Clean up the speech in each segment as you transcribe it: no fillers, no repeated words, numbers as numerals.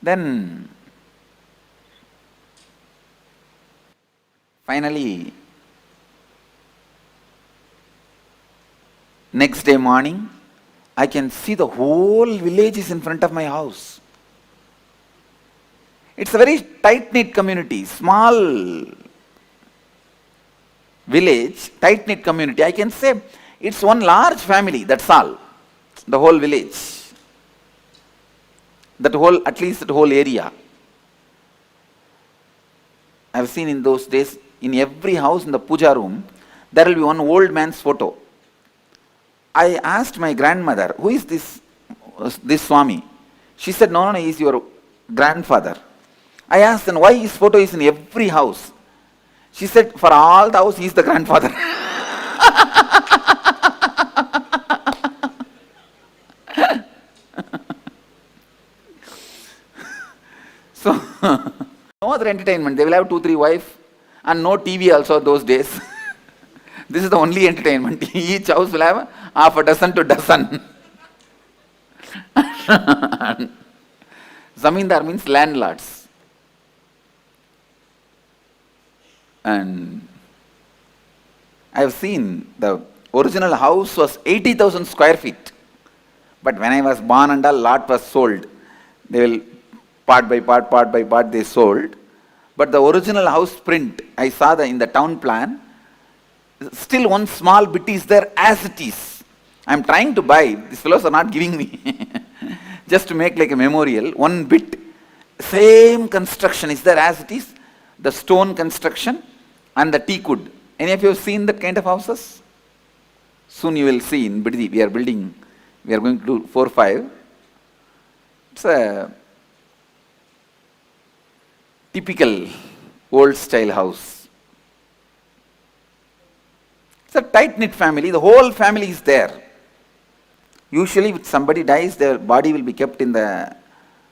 Then finally, next day morning, I can see the whole village is in front of my house. It's a very tight-knit community, small village, tight-knit community. I can say it's one large family, that's all. The whole village. At least that whole area. I've seen in those days, in every house in the puja room, there will be one old man's photo. I asked my grandmother, who is this Swami? She said, no, he is your grandfather. I asked, then why his photo is in every house? She said, for all the house, he is the grandfather. So, no other entertainment. They will have 2-3 wives and no TV also those days. This is the only entertainment. Each house will have half a dozen to dozen. Zamindar means landlords. And I have seen the original house was 80,000 square feet. But when I was born and a lot was sold. They will part by part they sold. But the original house print, I saw in the town plan, still one small bit is there as it is. I am trying to buy, these fellows are not giving me, just to make like a memorial, one bit, same construction is there as it is, the stone construction and the teak wood. Any of you have seen that kind of houses? Soon you will see in Biddi, we are going to do 4-5. It's a typical old style house. It's a tight-knit family, the whole family is there. Usually if somebody dies, their body will be kept in the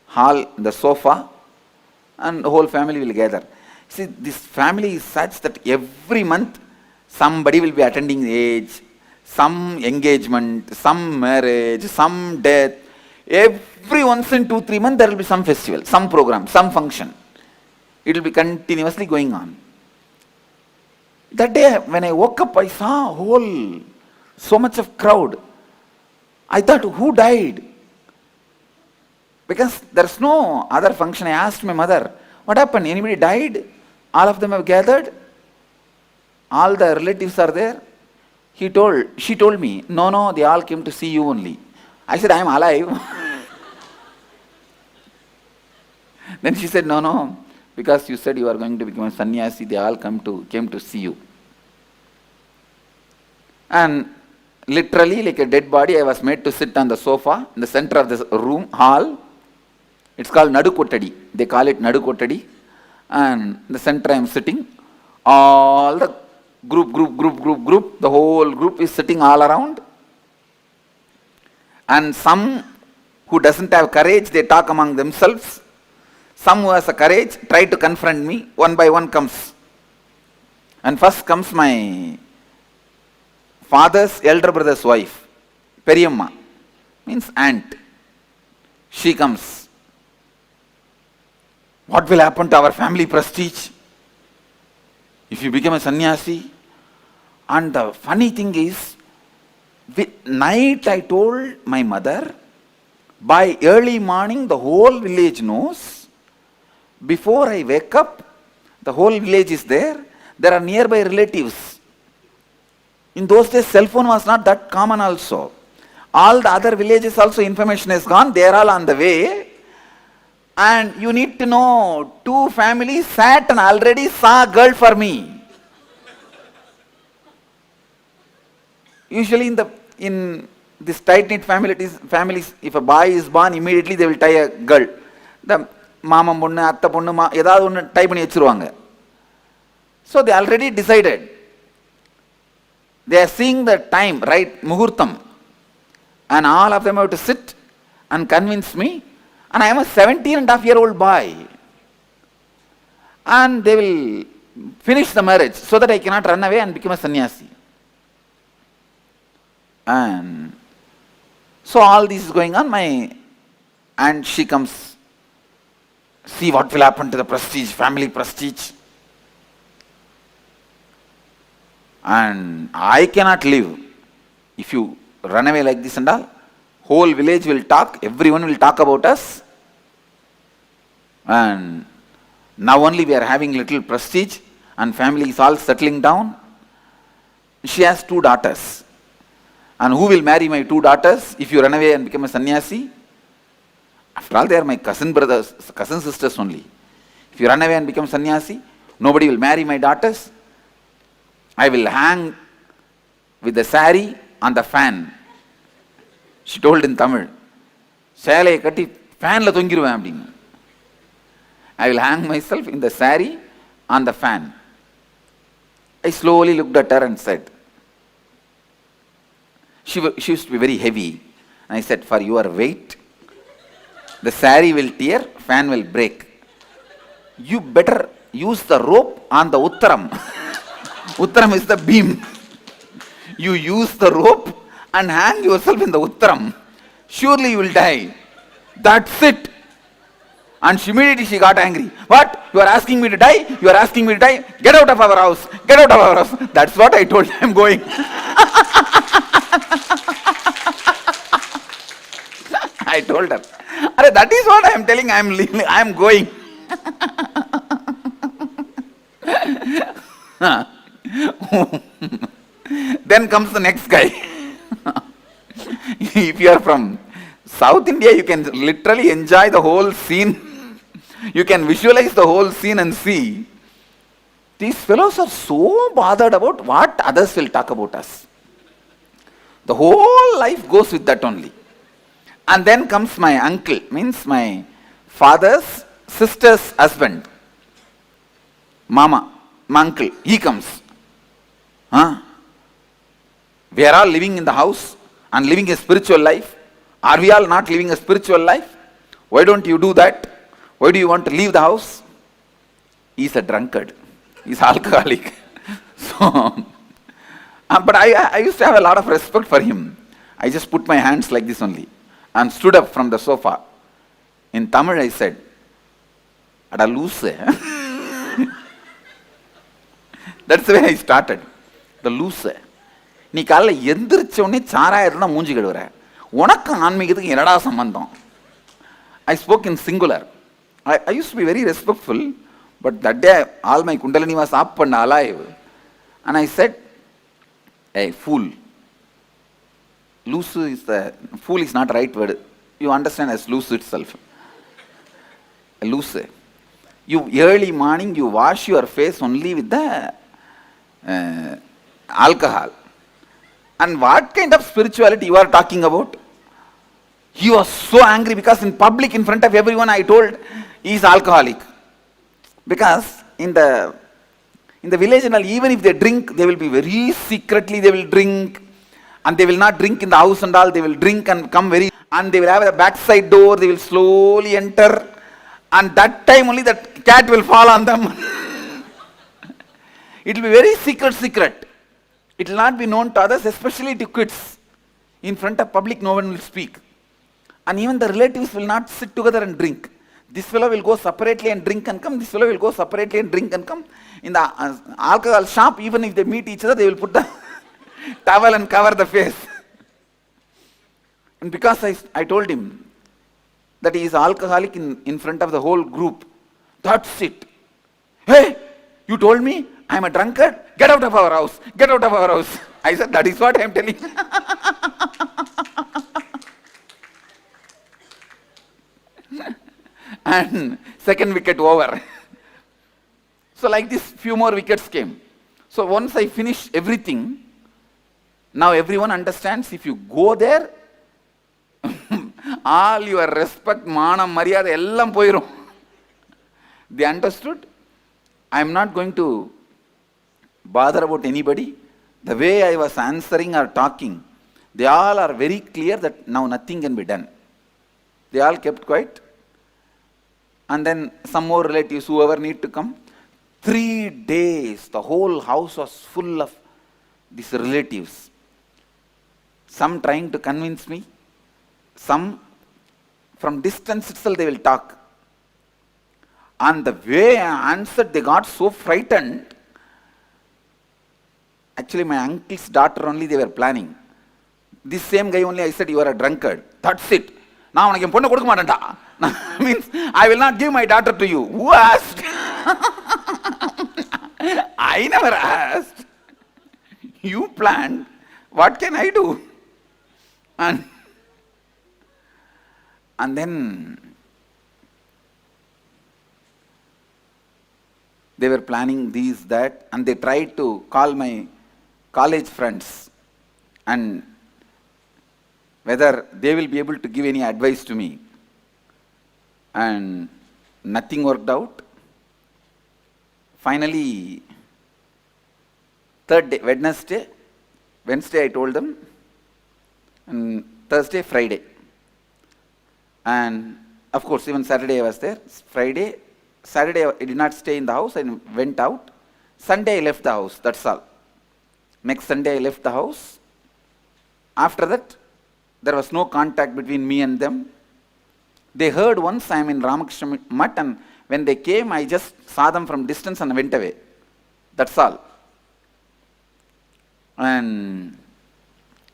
hall, the sofa, and the whole family will gather. See, this family is such that every month somebody will be attending age, some engagement, some marriage, some death. Every once in 2-3 months there will be some festival, some program, some function. It will be continuously going on. That day when I woke up, I saw so much of crowd. I thought, who died? Because there's no other function. I asked my mother, what happened? Anybody died? All of them have gathered? All the relatives are there? She told me, no, they all came to see you only. I said, I am alive. Then she said, no, because you said you are going to become a sannyasi, they all came to see you. And literally, like a dead body, I was made to sit on the sofa in the center of this room, hall. It's called Nadu Kottadi. They call it Nadu Kottadi. And in the center I am sitting. All the group, the whole group is sitting all around. And some who doesn't have courage, they talk among themselves. Some who has a courage try to confront me. One by one comes. And first comes my father's elder brother's wife, Periyamma, means aunt. She comes. What will happen to our family prestige if you become a sannyasi? And the funny thing is, night I told my mother, by early morning the whole village knows. Before I wake up, the whole village is there. There are nearby relatives. In those days, cell phone was not that common also. All the other villages also information is gone. They are all on the way. And you need to know, 2 families sat and already saw a girl for me. Usually in this tight-knit families, if a boy is born, immediately they will tie a girl. The மாமன் பொண்ணு அத்தை பொண்ணு ஏதாவது ஒன்று type பண்ணி வச்சிருவாங்க. So they already decided. They are seeing the time, right, muhurtam. And all of them have to sit and convince me. And I am a 17.5-year-old boy. And they will finish the marriage so that I cannot run away and become a sannyasi. And so all this is going on. My aunt, she comes. See what will happen to the prestige, family prestige. And I cannot live if you run away like this and all. Whole village will talk, everyone will talk about us. And now only we are having little prestige and family is all settling down. She has 2 daughters. And who will marry my 2 daughters if you run away and become a sannyasi? After all, they are my cousin brothers, cousin sisters only. If you run away and become sannyasi, nobody will marry my daughters. I will hang with the sari on the fan. She told in Tamil. Shalai katti fan la thongiruven appadinu. I will hang myself in the sari on the fan. I slowly looked at her and said, she used to be very heavy. And I said, for your weight, the sari will tear, fan will break. You better use the rope on the uttaram. Uttaram is the beam. You use the rope and hang yourself in the uttaram. Surely you will die. That's it. And immediately she got angry. What? You are asking me to die? You are asking me to die? Get out of our house. Get out of our house. That's what I told you. I'm going. I told her. That is what I am telling. I am going. Then comes the next guy. If you are from South India, you can literally enjoy the whole scene. You can visualize the whole scene and see. These fellows are so bothered about what others will talk about us. The whole life goes with that only. And then comes my uncle, means my father's sister's husband. Mama, my uncle, he comes. We are all living in the house and living a spiritual life. Are we all not living a spiritual life? Why don't you do that? Why do you want to leave the house? He's a drunkard. He's alcoholic. So, but I used to have a lot of respect for him. I just put my hands like this only and stood up from the sofa. In Tamil I said, Ada loose. That's the way I started. The loose. நீ காலைல எந்திரிச்ச உடனே சாராயிரம்னா மூஞ்சி கழுவுற. உனக்கு ஆன்மீகத்துக்கு என்னடா சம்பந்தம்? I spoke in singular. I used to be very respectful, but that day all my kundalini was up and alive. And I said, hey, fool. Loose is the, fool is not right word. You understand as loose itself. Loose. You early morning, you wash your face only with the alcohol. And what kind of spirituality you are talking about? He was so angry because in public, in front of everyone, I told he is alcoholic. Because in the village and all, even if they drink, they will be very secretly, they will drink. And they will not drink in the house and all, they will drink and come very, and they will have a backside door, they will slowly enter. And that time only that cat will fall on them. It will be very secret. It will not be known to others, especially to kids. In front of public, no one will speak. And even the relatives will not sit together and drink. This fellow will go separately and drink and come. This fellow will go separately and drink and come. In the alcohol shop, even if they meet each other, they will put the towel and cover the face. And because I told him that he is alcoholic in front of the whole group, that's it. Hey, you told me I am a drunkard? Get out of our house. Get out of our house. I said, that is what I am telling. And second wicket over. So like this, few more wickets came. So once I finished everything, now everyone understands if you go there, all your respect, manam, maryada, ellam poirum. They understood. I am not going to bother about anybody. The way I was answering or talking, they all are very clear that now nothing can be done. They all kept quiet. And then some more relatives, whoever need to come. 3 days, the whole house was full of these relatives. Some trying to convince me. Some from distance itself they will talk. And the way I answered, they got so frightened. Actually, my uncle's daughter only they were planning. This same guy only I said, you are a drunkard. That's it. Now means I will not give my daughter to you. Who asked? I never asked. You planned. What can I do? And then they were planning these, that, and they tried to call my college friends and whether they will be able to give any advice to me. And nothing worked out. Finally, third day, Wednesday I told them, and Thursday, Friday. And of course, even Saturday I was there. Saturday I did not stay in the house, I went out. Sunday I left the house, that's all. Next Sunday I left the house. After that, there was no contact between me and them. They heard once I am in Ramakrishna Mutt, and when they came, I just saw them from distance and went away. That's all. And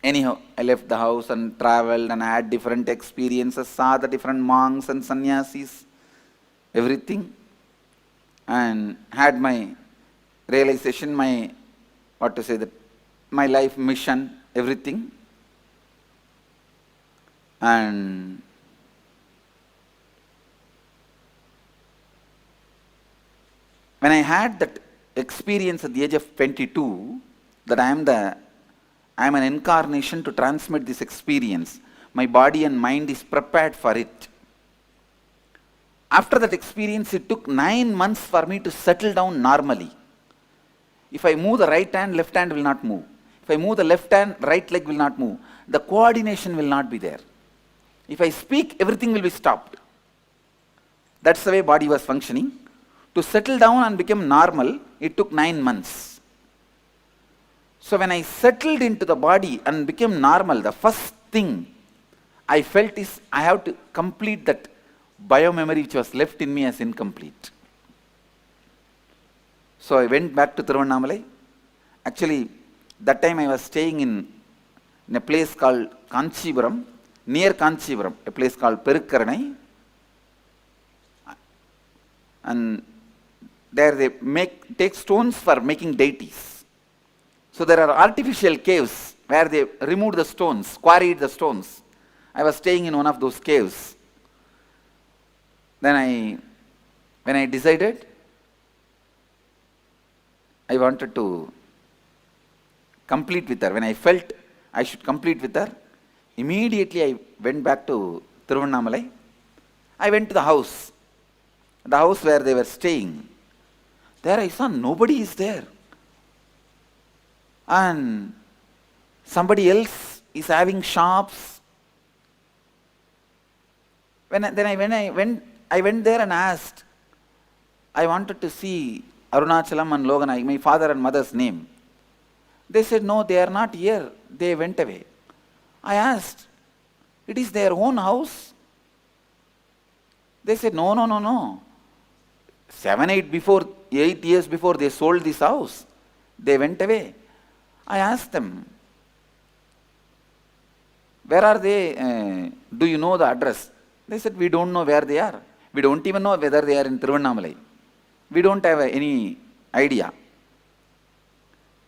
anyhow, I left the house and traveled and had different experiences, saw the different monks and sannyasis, everything, and had my realization, my life mission, everything. And when I had that experience at the age of 22, that I am an incarnation to transmit this experience, my body and mind is prepared for it. After that experience, it took 9 months for me to settle down normally. If I move the right hand, left hand will not move. If I move the left hand, right leg will not move. The coordination will not be there. If I speak, everything will be stopped. That's the way body was functioning. To settle down and become normal, it took 9 months. So when I settled into the body and became normal, the first thing I felt is I have to complete that biomemory which was left in me as incomplete. So I went back to Tiruvannamalai. Actually, that time I was staying in a place called Kanchipuram, near Kanchipuram, a place called Perukkaranai. And there they take stones for making deities. So there are artificial caves where they removed the stones, quarried the stones. I was staying in one of those caves. Then when I decided, I wanted to complete with her. When I felt I should complete with her, immediately I went back to Tiruvannamalai. I went to the house where they were staying. There I saw nobody is there. And somebody else is having shops. I went there and asked. I wanted to see Arunachalam and Loganai, my father and mother's name. They said, no, they are not here. They went away. I asked, it is their own house? They said, no. 8 years before they sold this house, they went away. I asked them, where are they? Do you know the address? They said, we don't know where they are. We don't even know whether they are in Tiruvannamalai. We don't have any idea.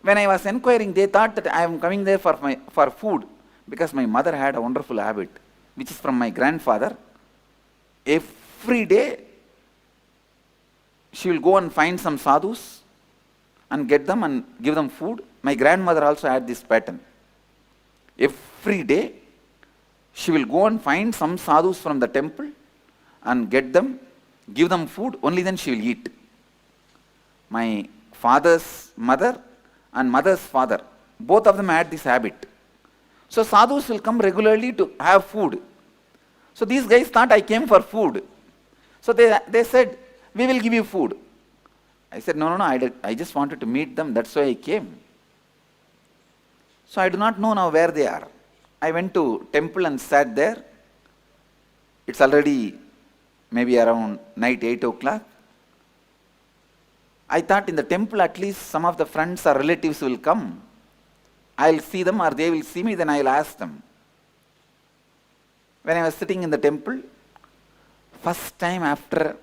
When I was inquiring, they thought that I am coming there for food, because my mother had a wonderful habit, which is from my grandfather. Every day, she will go and find some sadhus and get them and give them food. My grandmother also had this pattern. Every day, she will go and find some sadhus from the temple and get them, give them food, only then she will eat. My father's mother and mother's father, both of them had this habit. So sadhus will come regularly to have food. So these guys thought I came for food. So they said, we will give you food. I said, no, I just wanted to meet them, that's why I came. So I do not know now where they are. I went to temple and sat there. It's already maybe around night 8 o'clock. I thought in the temple at least some of the friends or relatives will come. I'll see them or they will see me, then I'll ask them. When I was sitting in the temple, first time after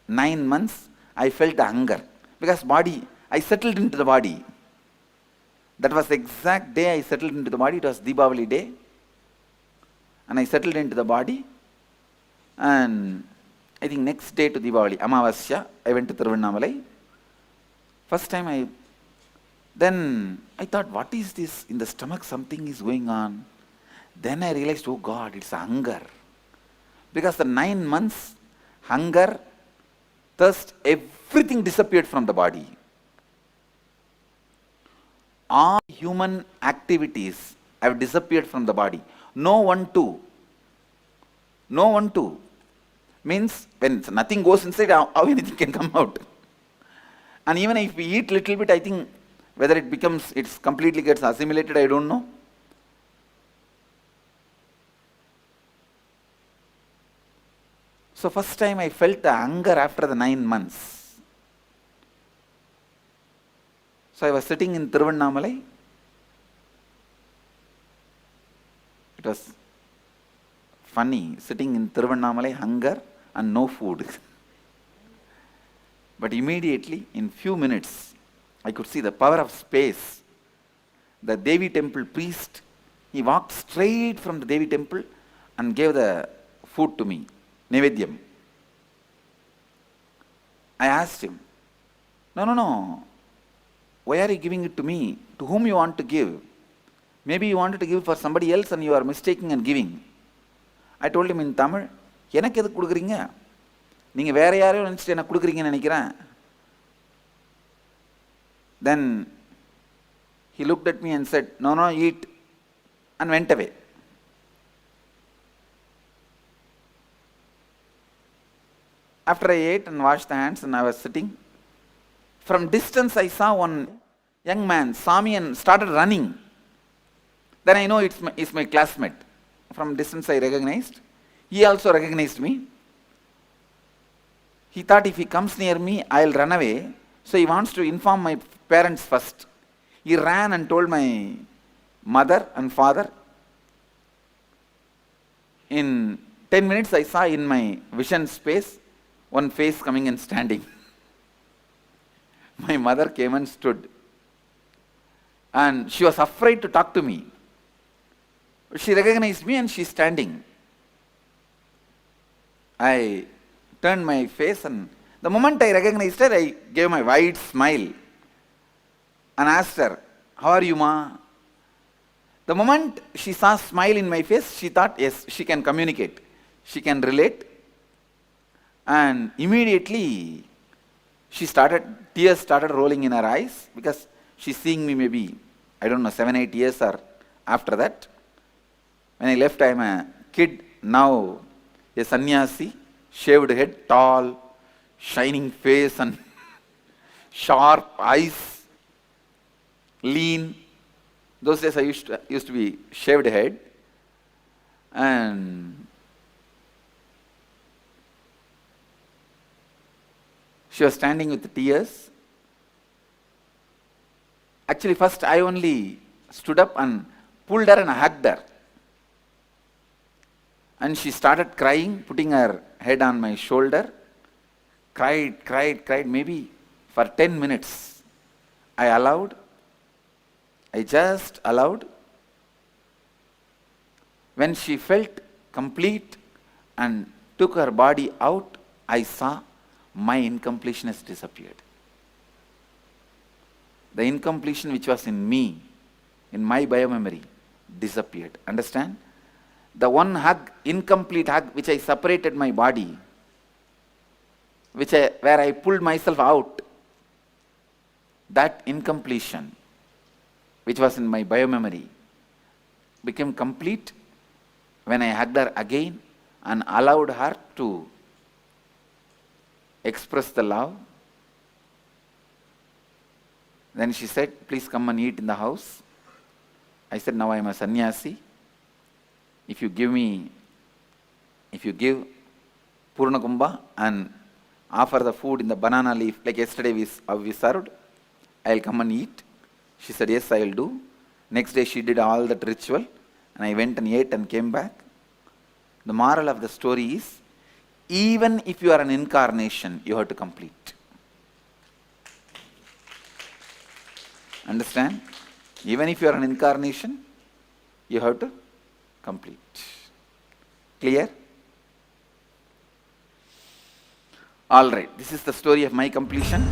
9 months, I felt hunger. Because I settled into the body. That was the exact day I settled into the body. It was Deepavali day. And I settled into the body. And I think next day to Deepavali, Amavasya, I went to Tiruvannamalai. First time then I thought, what is this? In the stomach something is going on. Then I realized, oh God, it's hunger. Because the 9 months, hunger, thirst, everything disappeared from the body. All human activities have disappeared from the body. No one to. Means when nothing goes inside, how anything can come out. And even if we eat little bit, I think whether it's completely gets assimilated, I don't know. So first time I felt the hunger after the 9 months. So I was sitting in Tiruvannamalai. It was funny, sitting in Tiruvannamalai, hunger and no food. But immediately, in few minutes, I could see the power of space. The Devi temple priest, he walked straight from the Devi temple and gave the food to me, Nevedyam. I asked him, no, why are you giving it to me? To whom you want to give? Maybe you wanted to give for somebody else and you are mistaking and giving. I told him in Tamil, எனக்கு எது கொடுக்குறீங்க? நீங்க வேற யாரையோ நினைச்சிட்டு எனக்கு கொடுக்குறீங்கன்னு நினைக்கிறேன். Then he looked at me and said, no, eat, and went away. After I ate and washed the hands and I was sitting, from distance I saw one young man, saw me and started running. Then I know it's my classmate. From distance I recognized. He also recognized me. He thought if he comes near me, I'll run away. So he wants to inform my parents first. He ran and told my mother and father. In 10 minutes I saw in my vision space one face coming and standing. My mother came and stood. And she was afraid to talk to me. She recognized me and she's standing. I turned my face and the moment I recognized her, I gave my wide smile and asked her, how are you, Ma? The moment she saw a smile in my face, she thought, yes, she can communicate. She can relate. And immediately, tears started rolling in her eyes because she's seeing me maybe, 7, 8 years or after that. When I left, I'm a kid, now a sannyasi, shaved head, tall, shining face and sharp eyes, lean. Those days I used to be shaved head. And she was standing with tears. Actually, first I only stood up and pulled her and hugged her. And she started crying, putting her head on my shoulder. Cried, maybe for 10 minutes. I just allowed. When she felt complete and took her body out, I saw my incompleteness disappeared. The incompletion which was in me, in my biomemory, disappeared. Understand? The one hug, incomplete hug, which I separated my body, where I pulled myself out, that incompletion, which was in my biomemory, became complete when I hugged her again and allowed her to express the love. Then she said, please come and eat in the house. I said, now I am a sannyasi. If you give Purna Kumbha and offer the food in the banana leaf, like yesterday we served. I'll come and eat. She said, yes, I will do. Next day she did all that ritual, and I went and ate and came back. The moral of the story is, even if you are an incarnation, you have to complete. Understand? Even if you are an incarnation, you have to complete. Clear? All right, this is the story of my completion.